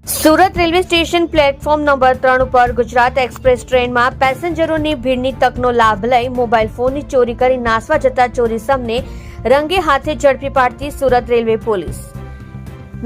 Surat railway station platform number 3 ઉપર Gujarat express ટ્રેનમાં પેસેન્જરોની ભીડની તકનો લાભ લઈ મોબાઈલ ફોનની ચોરી કરી નાસવા જતા ચોરીસમને રંગે હાથે ઝડપી પાડતી સુરત રેલવે પોલીસ.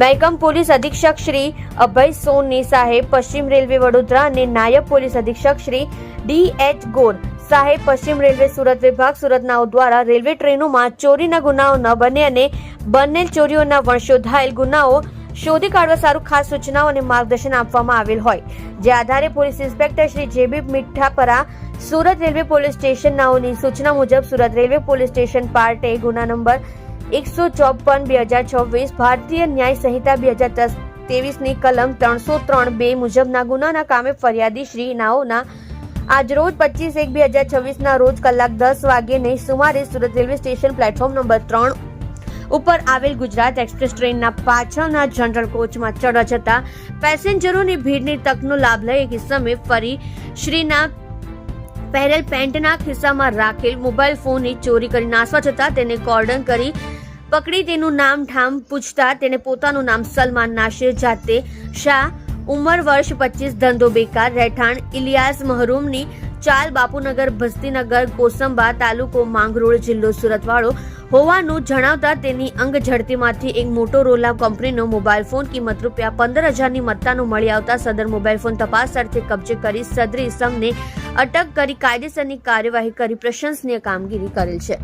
મહેકમ પોલીસ અધિક્ષક શ્રી અભય સોની સાહેબ પશ્ચિમ રેલવે વડોદરા અને નાયબ પોલીસ અધિક્ષક શ્રી DH ગોર સાહેબ પશ્ચિમ રેલવે સુરત વિભાગ સુરતનાઓ દ્વારા રેલવે ટ્રેનોમાં ચોરીના ગુનાઓ ન બને અને બનેલ ચોરીઓના વંશોધાયેલ ગુનાઓ શોધી કાઢવા સારું ખાસ સૂચનાઓ અને માર્ગદર્શન આપવામાં આવેલ હોય, જે આધારે police inspector Shri JB Mithapara Surat railway police station નાઓની સૂચના મુજબ Surat railway police station part A ગુના નંબર 154/2026 ભારતીય ન્યાય સંહિતા 2023 ની કલમ 303(2) મુજબના ગુનાના કામે ફરિયાદી શ્રી નાઓના આજરોજ 25/1/2026 ના રોજ કલાક 10 વાગ્યે સુમારે Surat railway station platform number 3 ઉપર આવેલ ગુજરાત એક્સપ્રેસ ટ્રેનના પાછળના જનરલ કોચમાં ચડવા જતા પેસેન્જરોની ભીડની તકનો લાભ લઈ એક સમયે ફરી શ્રીના પહેરેલ પેન્ટના ખિસ્સામાં રાખેલ મોબાઈલ ફોનની ચોરી કરી નાસવા જતા તેને કોર્ડન કરી પકડી તેનું નામ ઠામ પૂછતા તેને પોતાનું નામ સલમાન નાશિર જાતે શાહ, ઉંમર વર્ષ 25, ધંધો બેકાર, રહેઠાણ ઇલિયાસ મહરૂમની ચાલ, બાપુનગર, ભસ્તીનગર, કોસંબા, તાલુકો માંગરોળ, જિલ્લો સુરતવાળો હોવાનું જણાવતા તેની અંગ ઝડતીમાંથી એક મોટોરોલા કંપનીનો મોબાઈલ ફોન કિંમત ₹15,000ની મત્તાનો મળી આવતા સદર મોબાઈલ ફોન તપાસ અર્થે કબજે કરી સદરી ઇસમને અટક કરી કાયદેસરની કાર્યવાહી કરી પ્રશંસનીય કામગીરી કરેલ છે.